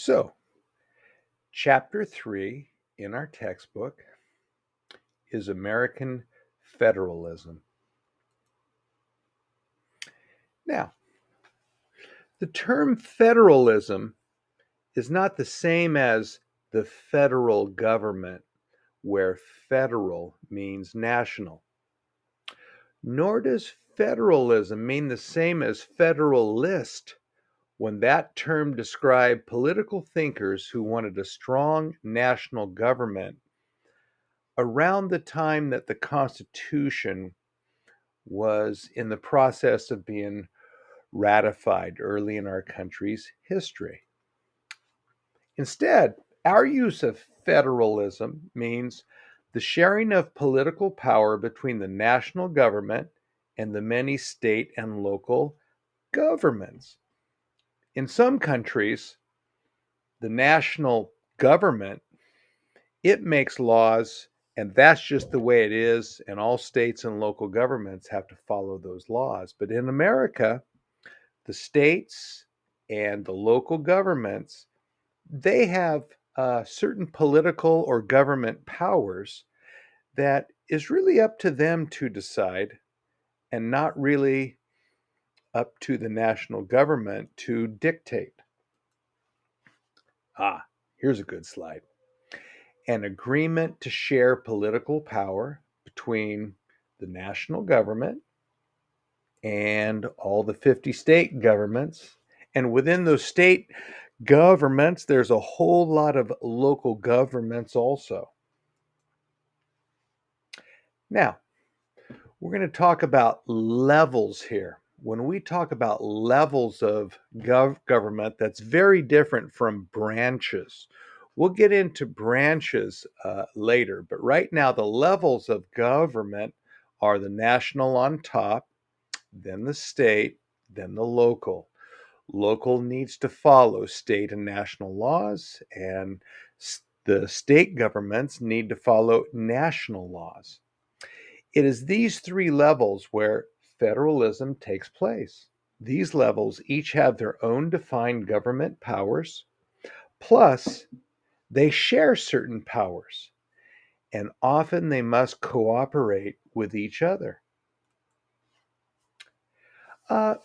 So, chapter 3 in our textbook is American Federalism. Now, the term federalism is not the same as the federal government, where federal means national. Nor does federalism mean the same as federalist when that term described political thinkers who wanted a strong national government around the time that the Constitution was in the process of being ratified early in our country's history. Instead, our use of federalism means the sharing of political power between the national government and the many state and local governments. In some countries, the national government, it makes laws, and that's just the way it is, and all states and local governments have to follow those laws. But in America, the states and the local governments, they have certain political or government powers that is really up to them to decide and not really up to the national government to dictate. Here's a good slide. An agreement to share political power between the national government and all the 50 state governments. And within those state governments, there's a whole lot of local governments also. Now, we're going to talk about levels here. When we talk about levels of government, that's very different from branches. We'll get into branches later, but right now, the levels of government are the national on top, then the state, then the local. Local needs to follow state and national laws, and the state governments need to follow national laws. It is these three levels where federalism takes place. These levels each have their own defined government powers, plus, they share certain powers, and often they must cooperate with each other. Uh,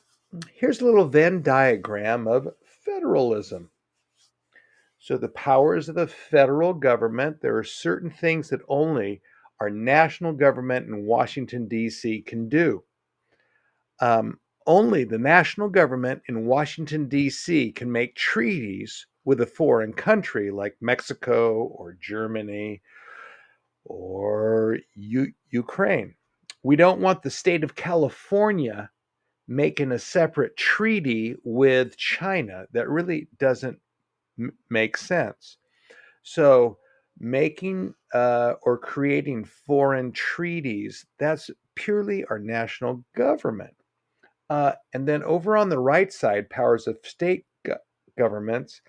Here's a little Venn diagram of federalism. So, the powers of the federal government, there are certain things that only our national government in Washington, D.C. can do. Only the national government in Washington, D.C. can make treaties with a foreign country like Mexico or Germany or Ukraine. We don't want the state of California making a separate treaty with China. That really doesn't make sense. So, making or creating foreign treaties, that's purely our national government. And then over on the right side, powers of state governments,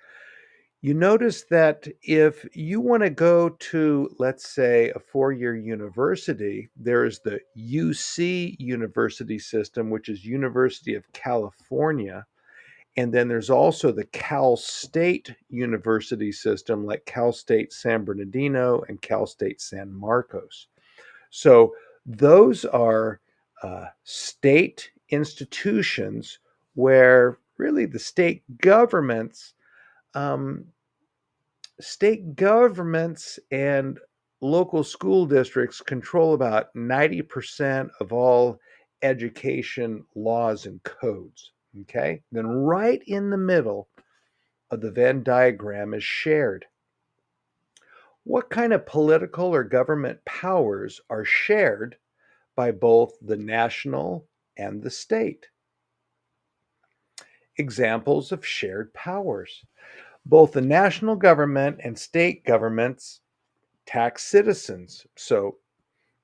you notice that if you want to go to, let's say, a 4-year university, there is the UC university system, which is University of California. And then there's also the Cal State University system, like Cal State San Bernardino and Cal State San Marcos. So those are state institutions where really the um, state governments and local school districts control about 90% of all education laws and codes. Okay, then right in the middle of the Venn diagram is shared. What kind of political or government powers are shared by both the national and the state? Examples of shared powers. Both the national government and state governments tax citizens. So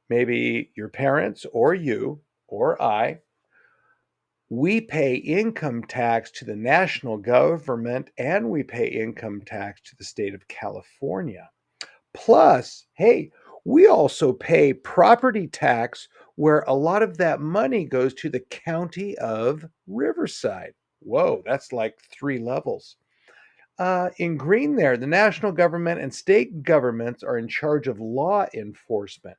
maybe your parents or you or I, we pay income tax to the national government and we pay income tax to the state of California. Plus, hey, we also pay property tax where a lot of that money goes to the county of Riverside. Whoa, that's like 3 levels. In green there, the national government and state governments are in charge of law enforcement.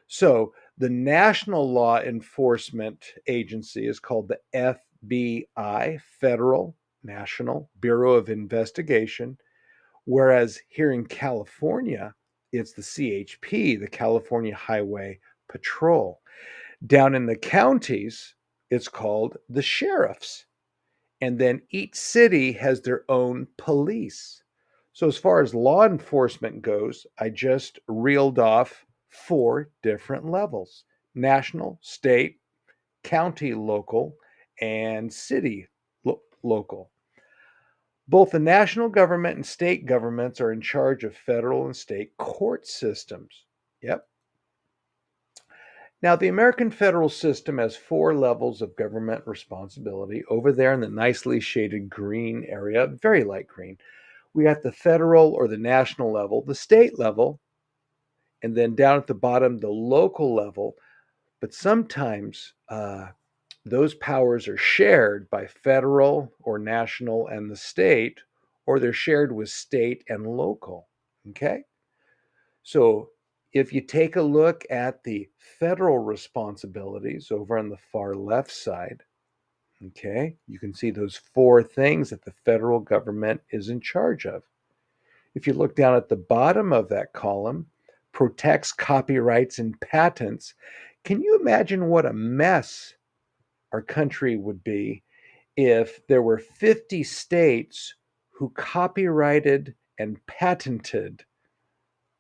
So the National Law Enforcement Agency is called the FBI, Federal National Bureau of Investigation, whereas here in California, it's the CHP, the California Highway Patrol. Down in the counties, it's called the sheriffs. And then each city has their own police. So, as far as law enforcement goes, I just reeled off 4 different levels: national, state, county local, and city local. Both the national government and state governments are in charge of federal and state court systems. Yep. Now, the American federal system has 4 levels of government responsibility. Over there in the nicely shaded green area, very light green, we got the federal or the national level, the state level, and then down at the bottom, the local level. But sometimes those powers are shared by federal or national and the state, or they're shared with state and local. Okay? So if you take a look at the federal responsibilities over on the far left side, okay, you can see those 4 things that the federal government is in charge of. If you look down at the bottom of that column, protects copyrights and patents. Can you imagine what a mess our country would be if there were 50 states who copyrighted and patented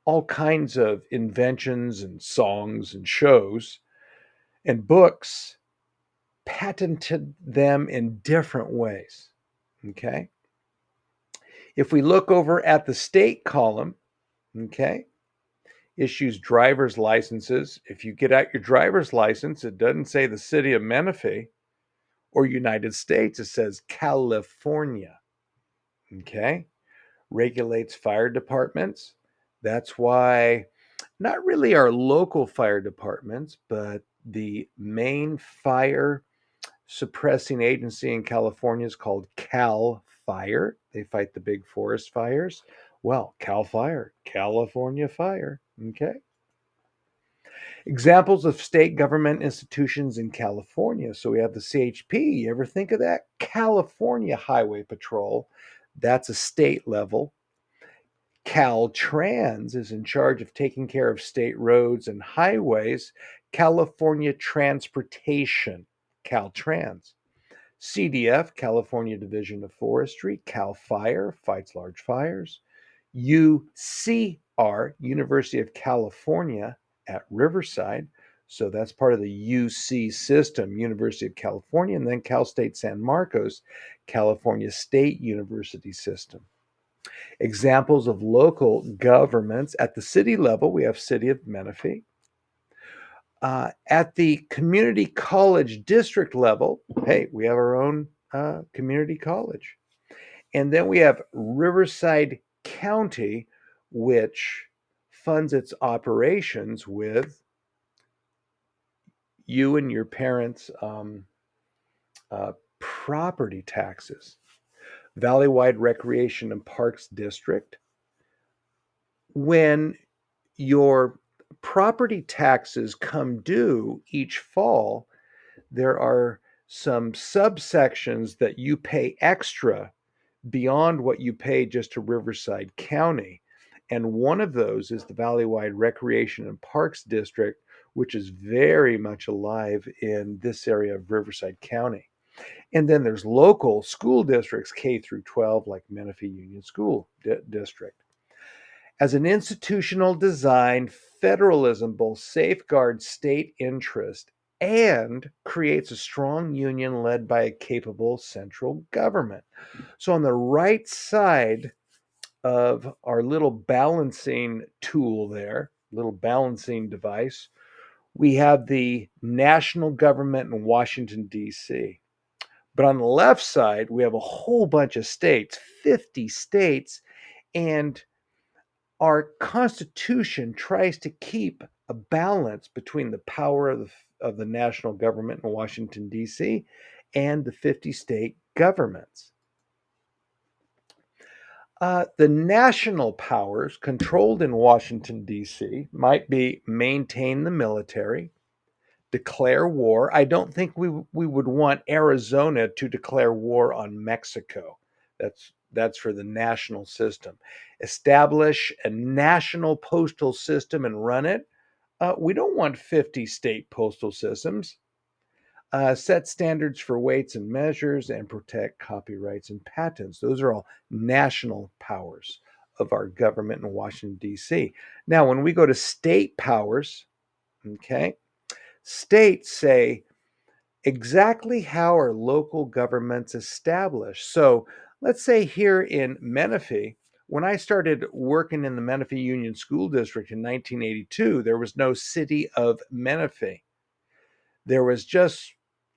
all kinds of inventions and songs and shows and books, patented them in different ways? Okay. If we look over at the state column, okay, issues driver's licenses. If you get out your driver's license, it doesn't say the city of Menifee or United States, it says California. Okay. Regulates fire departments. That's why not really our local fire departments, but the main fire suppressing agency in California is called Cal Fire. They fight the big forest fires. Well, Cal Fire, California Fire. Okay. Examples of state government institutions in California. So we have the CHP. You ever think of that? California Highway Patrol. That's a state level. Caltrans is in charge of taking care of state roads and highways. California Transportation, Caltrans. CDF, California Division of Forestry. Cal Fire fights large fires. UCR, University of California at Riverside. So that's part of the UC system, University of California, and then Cal State San Marcos, California State University system. Examples of local governments at the city level, we have City of Menifee. At the community college district level, hey, we have our own community college. And then we have Riverside County, which funds its operations with you and your parents' property taxes. Valleywide Recreation and Parks District. When your property taxes come due each fall, there are some subsections that you pay extra beyond what you pay just to Riverside County. And one of those is the Valleywide Recreation and Parks District, which is very much alive in this area of Riverside County. And then there's local school districts, K through 12, like Menifee Union School District. As an institutional design, federalism both safeguards state interest and creates a strong union led by a capable central government. So, on the right side of our little balancing tool there, little balancing device, we have the national government in Washington, D.C. But on the left side, we have a whole bunch of states, 50 states, and our Constitution tries to keep a balance between the power of the national government in Washington, D.C., and the 50 state governments. The national powers controlled in Washington, D.C., might be maintain the military, declare war. I don't think we would want Arizona to declare war on Mexico. That's for the national system. Establish a national postal system and run it. We don't want 50 state postal systems. Set standards for weights and measures and protect copyrights and patents. Those are all national powers of our government in Washington, D.C. Now, when we go to state powers, okay, states say exactly how are local governments established. So let's say here in Menifee, when I started working in the Menifee Union School District in 1982, there was no city of Menifee. There was just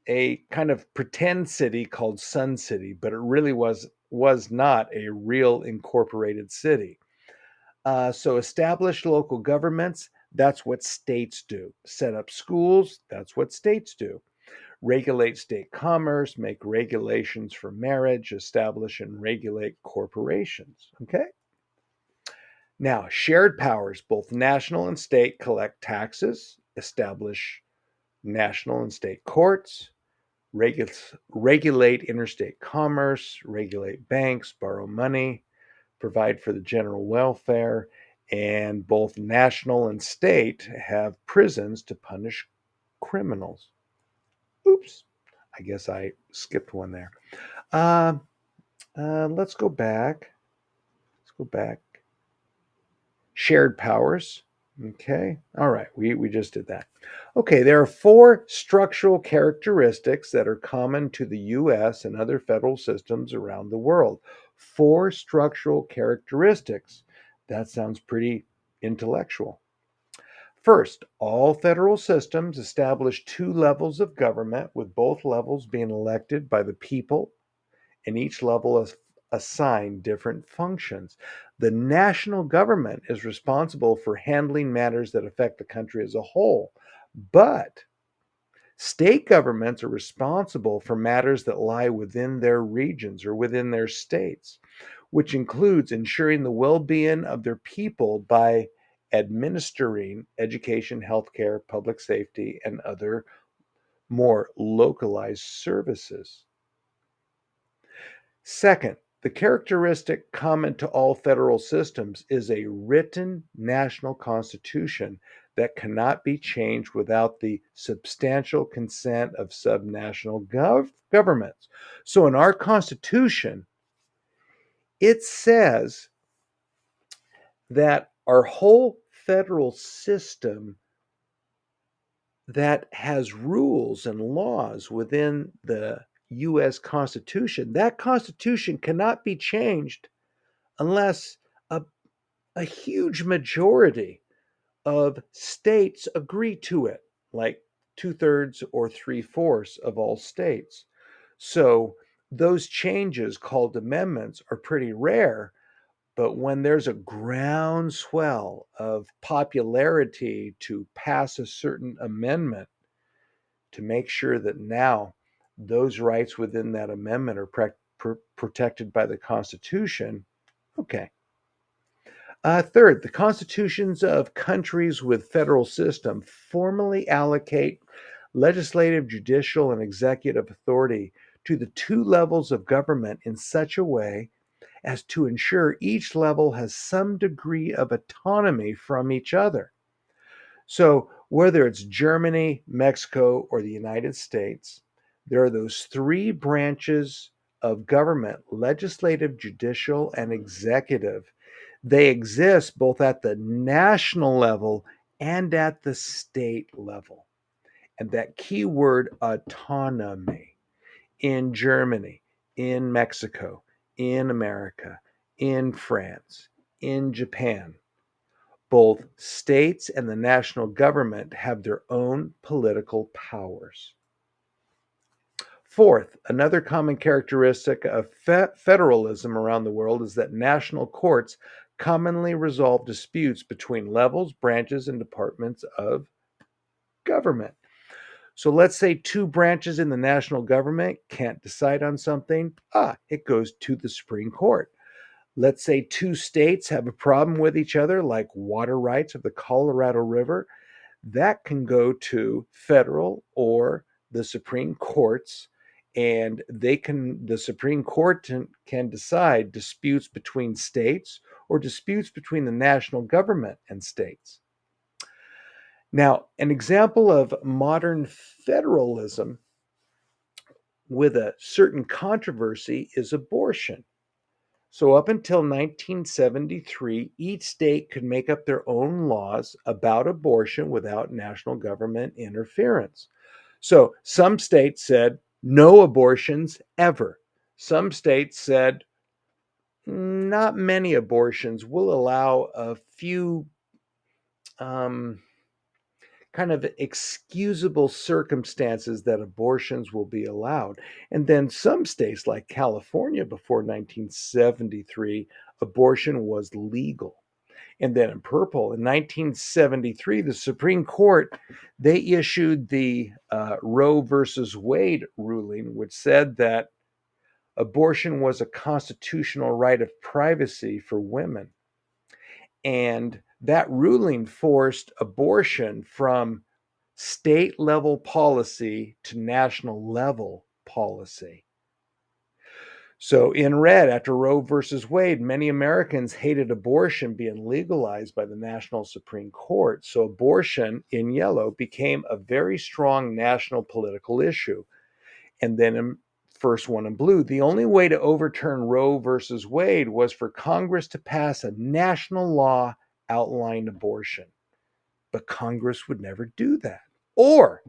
a kind of pretend city called Sun City, but it really was not a real incorporated city. So establish local governments. That's what states do. Set up schools. That's what states do. Regulate state commerce, make regulations for marriage, establish and regulate corporations. Okay. Now, shared powers, both national and state, collect taxes, establish national and state courts, regulate interstate commerce, regulate banks, borrow money, provide for the general welfare, and both national and state have prisons to punish criminals. Oops, I guess I skipped one there. Uh, let's go back. Let's go back. Shared powers. Okay. All right. We just did that. Okay. There are four structural characteristics that are common to the US and other federal systems around the world. Four structural characteristics. That sounds pretty intellectual. First, all federal systems establish two levels of government, with both levels being elected by the people, and each level is assigned different functions. The national government is responsible for handling matters that affect the country as a whole, but state governments are responsible for matters that lie within their regions or within their states, which includes ensuring the well being of their people by administering education, healthcare, public safety, and other more localized services. Second, the characteristic common to all federal systems is a written national constitution that cannot be changed without the substantial consent of subnational governments. So in our constitution, it says that our whole federal system that has rules and laws within the US Constitution, that Constitution cannot be changed unless a, a huge majority of states agree to it, like two-thirds or three-fourths of all states. So those changes called amendments are pretty rare, but when there's a groundswell of popularity to pass a certain amendment to make sure that now those rights within that amendment are protected by the Constitution, okay. Third, the constitutions of countries with federal system formally allocate legislative, judicial, and executive authority to the two levels of government in such a way as to ensure each level has some degree of autonomy from each other. So, whether it's Germany, Mexico, or the United States, there are those three branches of government: legislative, judicial, and executive. They exist both at the national level and at the state level. And that key word, autonomy, in Germany, in Mexico, in America, in France, in Japan, both states and the national government have their own political powers. Fourth, another common characteristic of federalism around the world is that national courts commonly resolve disputes between levels, branches, and departments of government. So let's say two branches in the national government can't decide on something. It goes to the Supreme Court. Let's say two states have a problem with each other, like water rights of the Colorado River. That can go to federal or the Supreme Courts, and the Supreme Court can decide disputes between states or disputes between the national government and states. Now, an example of modern federalism with a certain controversy is abortion. So, up until 1973, each state could make up their own laws about abortion without national government interference. So, some states said no abortions ever. Some states said not many abortions. We'll allow a few um, kind of excusable circumstances that abortions will be allowed. And then some states, like California before 1973, abortion was legal. And then in purple, in 1973, the Supreme Court, they issued the Roe versus Wade ruling, which said that abortion was a constitutional right of privacy for women. And that ruling forced abortion from state level policy to national level policy. So, in red, after Roe versus Wade, many Americans hated abortion being legalized by the National Supreme Court. So, abortion in yellow became a very strong national political issue. And then, in first one in blue, the only way to overturn Roe versus Wade was for Congress to pass a national law outlining abortion. But Congress would never do that. Or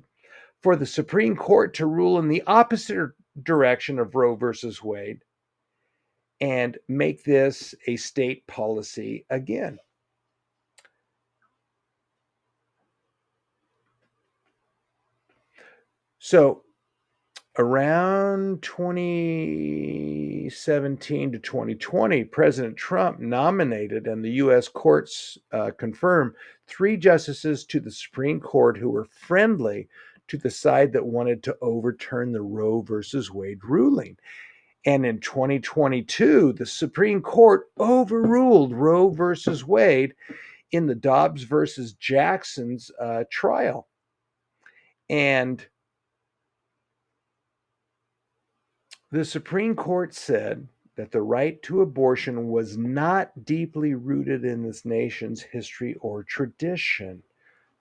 for the Supreme Court to rule in the opposite direction of Roe versus Wade and make this a state policy again. So around 2017 to 2020, President Trump nominated and the U.S. courts confirmed 3 justices to the Supreme Court who were friendly to the side that wanted to overturn the Roe versus Wade ruling. And in 2022, the Supreme Court overruled Roe versus Wade in the Dobbs versus Jackson's trial. And the Supreme Court said that the right to abortion was not deeply rooted in this nation's history or tradition.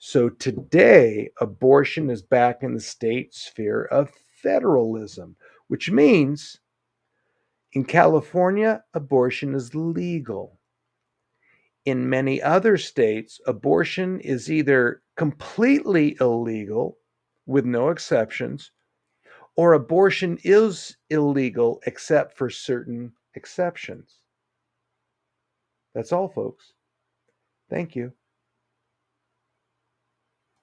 So today, abortion is back in the state sphere of federalism, which means in California, abortion is legal. In many other states, abortion is either completely illegal with no exceptions, or abortion is illegal except for certain exceptions. That's all, folks. Thank you.